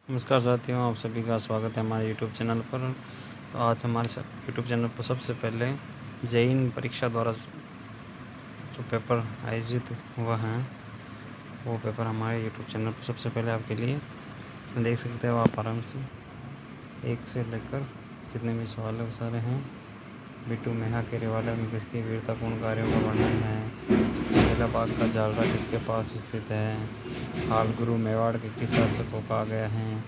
नमस्कार साथियों, आप सभी का स्वागत है हमारे यूट्यूब चैनल पर। तो आज हमारे यूट्यूब चैनल पर सबसे पहले जेईई परीक्षा द्वारा जो पेपर आयोजित हुआ है वो पेपर हमारे यूट्यूब चैनल पर सबसे पहले आपके लिए इसमें देख सकते हो आप आराम से। एक से लेकर जितने भी सवाल है वो सारे हैं। बिट्टू मेहा के रिवालर में किसकी वीरतापूर्ण कार्यों का वर्णन है। बेलाबाग का जालरा किसके पास स्थित है। हालगुरु मेवाड़ के किस शासक को कहा गया है।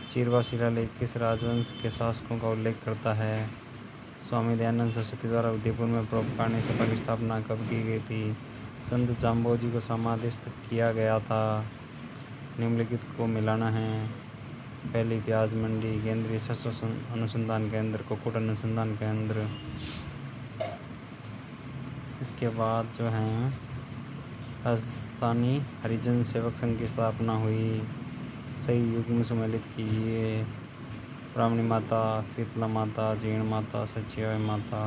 चिरवा शिलालेख किस राजवंश के शासकों का उल्लेख करता है। स्वामी दयानंद सरस्वती द्वारा उदयपुर में परोपकारी सभा की स्थापना कब की गई थी। संत जाम्बोजी को समाधिस्थ किया गया था। निम्नलिखित को मिलाना है। पहली प्याज मंडी, केंद्रीय शस्त्र अनुसंधान केंद्र, कुक्कुट अनुसंधान केंद्र। इसके बाद जो है राजस्थानी हरिजन सेवक संघ की स्थापना हुई। सही युग में सम्मिलित कीजिए। ब्राह्मणी माता, शीतला माता, जीण माता, सचिव माता।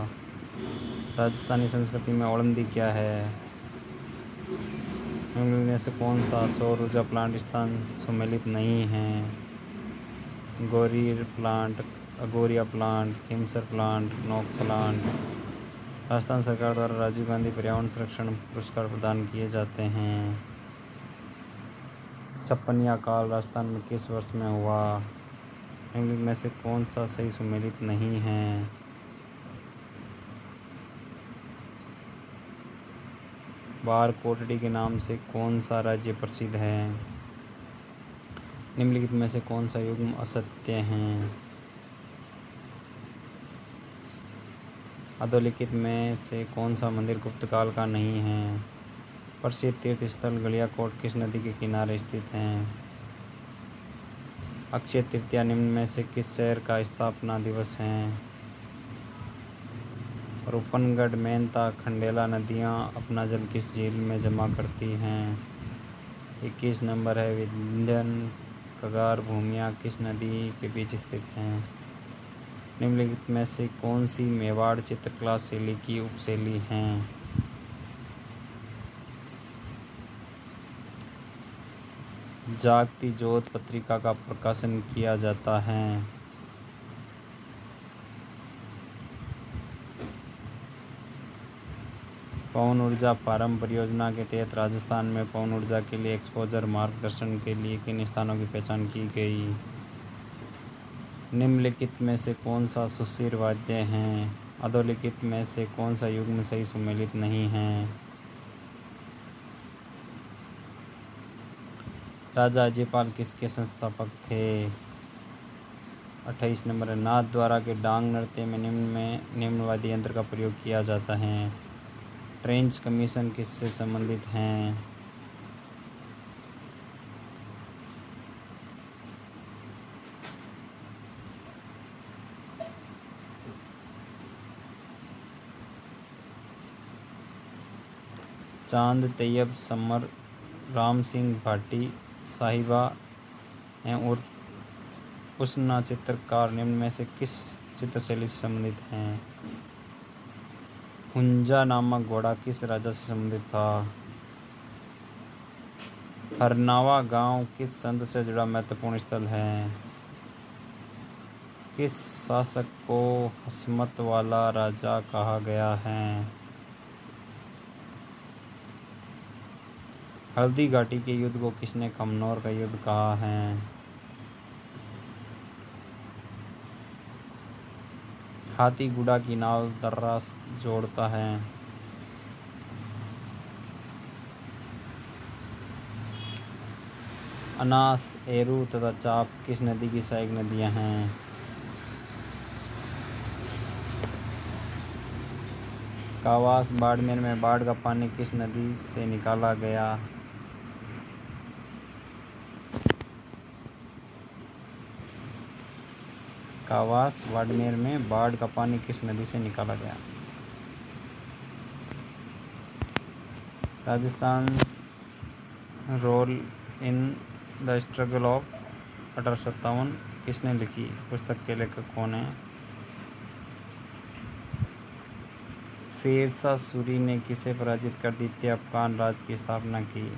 राजस्थानी संस्कृति में औलंदी क्या है। निम्न में से कौन सा सौर ऊर्जा प्लांट स्थान सम्मिलित नहीं है। गौरीर प्लांट, अगोरिया प्लांट, खिमसर प्लांट, नोक प्लांट। राजस्थान सरकार द्वारा राजीव गांधी पर्यावरण संरक्षण पुरस्कार प्रदान किए जाते हैं। छप्पनिया काल राजस्थान में किस वर्ष में हुआ। निम्न में से कौन सा सही सम्मिलित नहीं है। बार कोटड़ी के नाम से कौन सा राज्य प्रसिद्ध है। निम्नलिखित में से कौन सा युग्म असत्य है। अधोलिखित में से कौन सा मंदिर गुप्त काल का नहीं है। प्रसिद्ध तीर्थ स्थल गलियाकोट किस नदी के किनारे स्थित हैं। अक्षय तृतीया निम्न में से किस शहर का स्थापना दिवस है। रूपनगढ़, मेहता, खंडेला नदियाँ अपना जल किस झील में जमा करती हैं। 21 नंबर है। विंध्यन कगार भूमियाँ किस नदी के बीच स्थित हैं। निम्नलिखित में से कौन सी मेवाड़ चित्रकला शैली की उपशैली हैं। जागती ज्योत पत्रिका का प्रकाशन किया जाता है। पवन ऊर्जा प्रारंभ परियोजना के तहत राजस्थान में पवन ऊर्जा के लिए एक्सपोजर मार्गदर्शन के लिए किन स्थानों की पहचान की गई। निम्नलिखित में से कौन सा सुशीर वाद्य हैं। अधोलिखित में से कौन सा युग्म सही सम्मिलित नहीं है। राजा अजयपाल किसके संस्थापक थे। 28 नंबर है। नाथ द्वारा के डांग नृत्य में निम्न वाद्य यंत्र का प्रयोग किया जाता है। ट्रेंच कमीशन किससे संबंधित हैं। चांद तैयब समर, राम सिंह भाटी साहिबा हैं और उष्णा चित्रकार निम्न में से किस चित्रशैली से संबंधित हैं। हुंजा नामक घोड़ा किस राजा से संबंधित था। हरनावा गांव किस संत से जुड़ा महत्वपूर्ण स्थल है। किस शासक को हसमत वाला राजा कहा गया है। हल्दी घाटी के युद्ध को किसने खमनोर का युद्ध कहा है। हाथीगुड़ा की नाव दर्रा जोड़ता है। अनास, एरू तथा चाप किस नदी की सहायक नदियां हैं। कावास, बाड़मेर में बाढ़ का पानी किस नदी से निकाला गया। कावास, बाड़मेर में बाढ़ का पानी किस नदी से निकाला गया। Rajasthan role in the struggle of 1857 किसने लिखी। पुस्तक के लेखक कौन हैं। शेरशाह सूरी ने किसे पराजित कर द्वितीय अफगान राज्य की स्थापना की।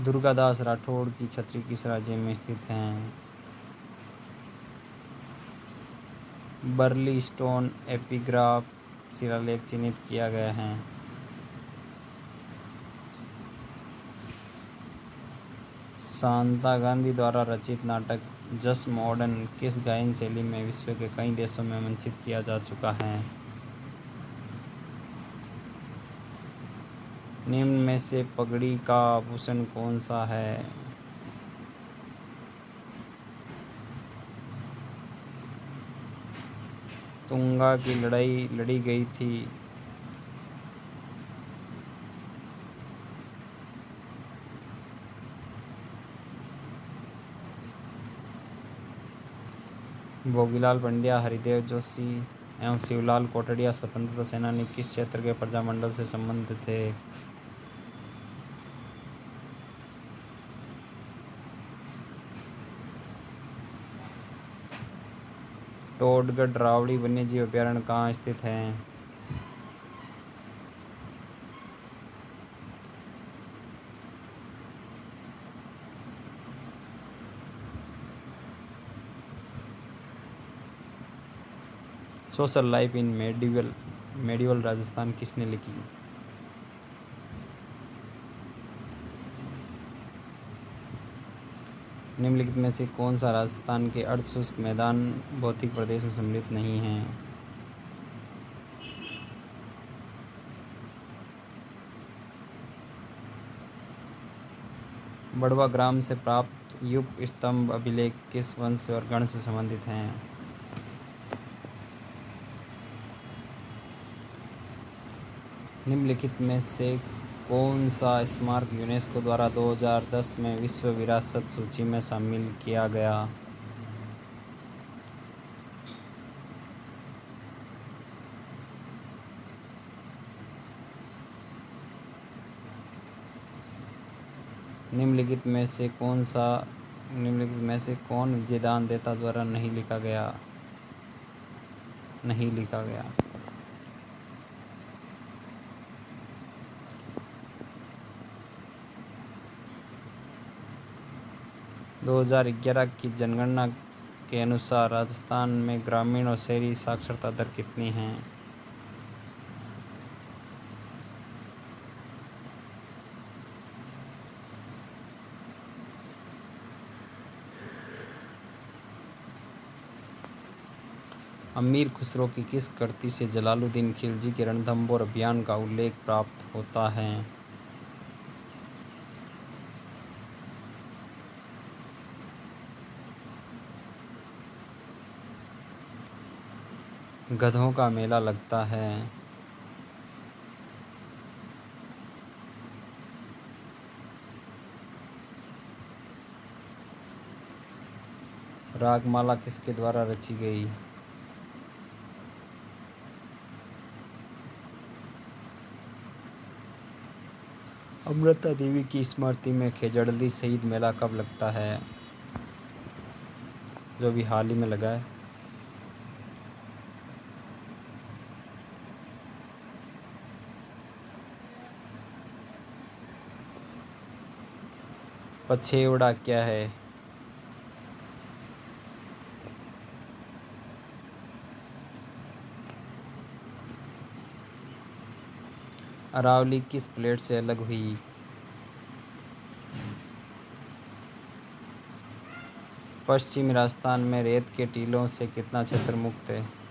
दुर्गादास राठौड़ की छतरी किस राज्य में स्थित है? बर्ली स्टोन एपिग्राफ शिलालेख चिन्हित किया गया है। शांता गांधी द्वारा रचित नाटक जस्ट मॉडर्न किस गायन शैली में विश्व के कई देशों में मंचित किया जा चुका है? निम्न में से पगड़ी का आभूषण कौन सा है? तुंगा की लड़ाई लड़ी गई थी। भोगीलाल पंड्या, हरिदेव जोशी एवं शिवलाल कोटड़िया स्वतंत्रता सेनानी किस क्षेत्र के प्रजामंडल से संबंधित थे? टोडगढ़ रावड़ी वन्यजीव अभयारण्य कहाँ स्थित है? Social life in medieval Rajasthan किसने लिखी? निम्नलिखित में से कौन सा राजस्थान के अर्धशुष्क मैदान भौतिक प्रदेश में सम्मिलित नहीं है? बड़वा ग्राम से प्राप्त युग स्तंभ अभिलेख किस वंश और गण से संबंधित हैं? निम्नलिखित में से कौन सा स्मारक यूनेस्को द्वारा 2010 में विश्व विरासत सूची में शामिल किया गया? निम्नलिखित में से कौन विजयदान देता द्वारा नहीं लिखा गया? 2011 की जनगणना के अनुसार राजस्थान में ग्रामीण और शहरी साक्षरता दर कितनी है? अमीर खुसरो की किस कृति से जलालुद्दीन खिलजी के रणथंभौर अभियान का उल्लेख प्राप्त होता है? गधों का मेला लगता है। रागमाला किसके द्वारा रची गई? अमृता देवी की स्मृति में खेजड़ली शहीद मेला कब लगता है? जो भी हाल ही में लगा है। पछेवड़ा क्या है? अरावली किस प्लेट से अलग हुई? पश्चिमी राजस्थान में रेत के टीलों से कितना क्षेत्र मुक्त है?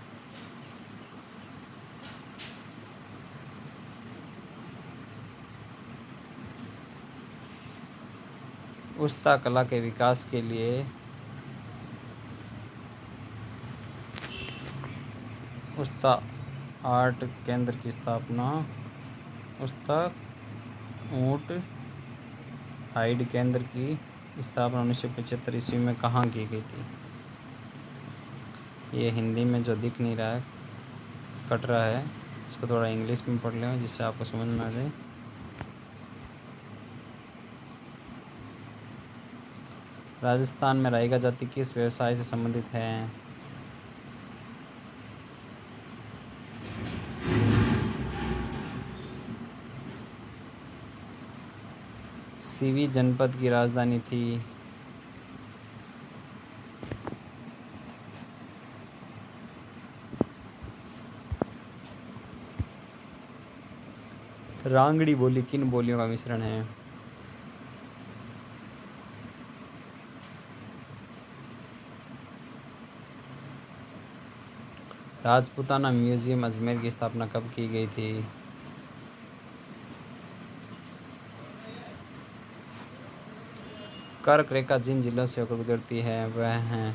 उस्ता कला के विकास के लिए उस्ता आर्ट केंद्र की स्थापना उस्ता ऊंट हाइड केंद्र की स्थापना 1975 ईस्वी में कहाँ की गई थी? ये हिंदी में जो दिख नहीं रहा है, कट रहा है, इसको थोड़ा इंग्लिश में पढ़ लें जिससे आपको समझ में आ जाए। राजस्थान में राइगा जाति किस व्यवसाय से संबंधित है? सीवी जनपद की राजधानी थी। रांगड़ी बोली किन बोलियों का मिश्रण है? राजपूताना म्यूजियम अजमेर की स्थापना कब की गई थी? कर्क रेखा जिन जिलों से होकर गुजरती है वह हैं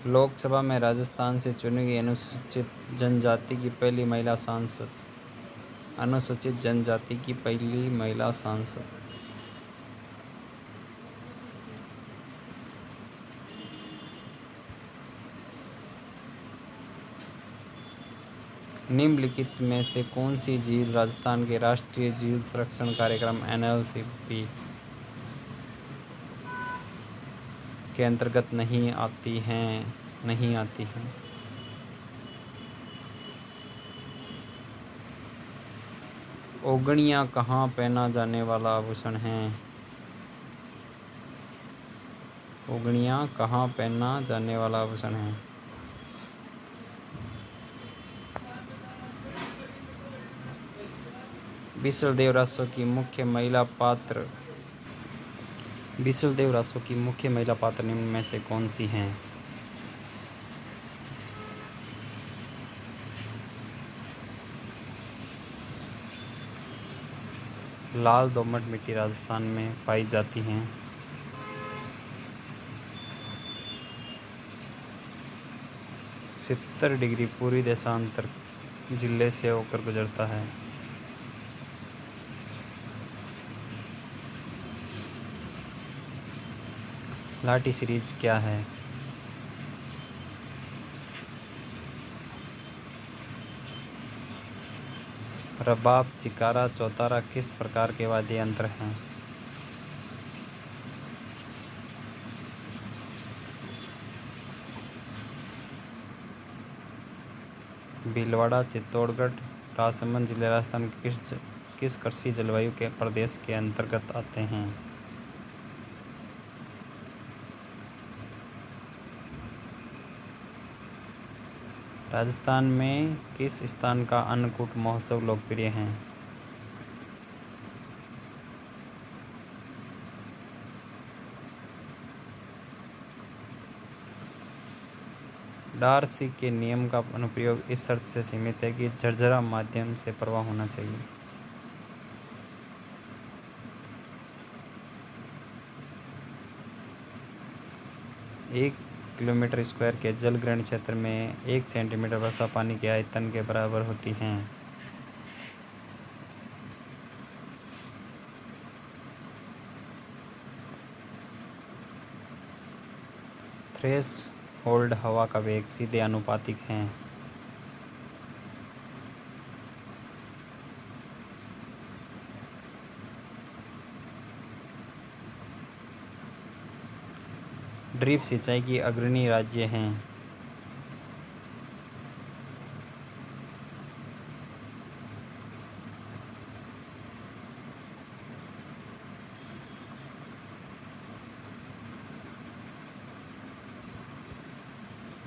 लोकसभा में राजस्थान से चुनी गई अनुसूचित जनजाति की पहली महिला सांसद। अनुसूचित जनजाति की पहली महिला सांसद। निम्नलिखित में से कौन सी झील राजस्थान के राष्ट्रीय झील संरक्षण कार्यक्रम NLCP के अंतर्गत नहीं आती हैं? ओगणियाँ कहाँ पहना जाने वाला आभूषण है? ओगणियाँ कहाँ पहना जाने वाला आभूषण है? बिसलदेव रासो की मुख्य महिला पात्र निम्न में से कौन सी हैं? लाल दोमट मिट्टी राजस्थान में पाई जाती हैं। सत्तर डिग्री पूर्वी देशांतर जिले से होकर गुजरता है। लाठी सीरीज क्या है? रबाब, चिकारा, चौतारा किस प्रकार के वाद्य यंत्र हैं? भीलवाड़ा, चित्तौड़गढ़, राजसमंद जिले राजस्थान के किस कृषि जलवायु के प्रदेश के अंतर्गत आते हैं? राजस्थान में किस स्थान का अन्नकूट महोत्सव लोकप्रिय है? डार्सी के नियम का अनुप्रयोग इस शर्त से सीमित है कि झरझरा माध्यम से प्रवाह होना चाहिए। एक किलोमीटर स्क्वायर के जलग्रहण क्षेत्र में 1 सेंटीमीटर वर्षा पानी के आयतन के बराबर होती है। थ्रेशोल्ड हवा का वेग सीधे आनुपातिक है। ड्रिप सिंचाई की अग्रणी राज्य हैं।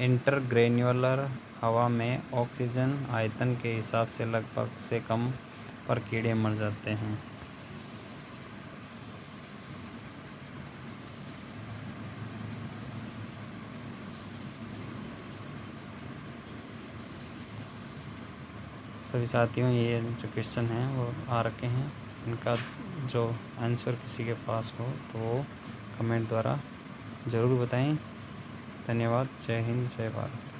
इंटरग्रेन्युलर हवा में ऑक्सीजन आयतन के हिसाब से लगभग से कम पर कीड़े मर जाते हैं। सभी साथियों, ये जो क्वेश्चन हैं वो आ रखे हैं, इनका जो आंसर किसी के पास हो तो वो कमेंट द्वारा ज़रूर बताएं। धन्यवाद। जय हिंद, जय भारत।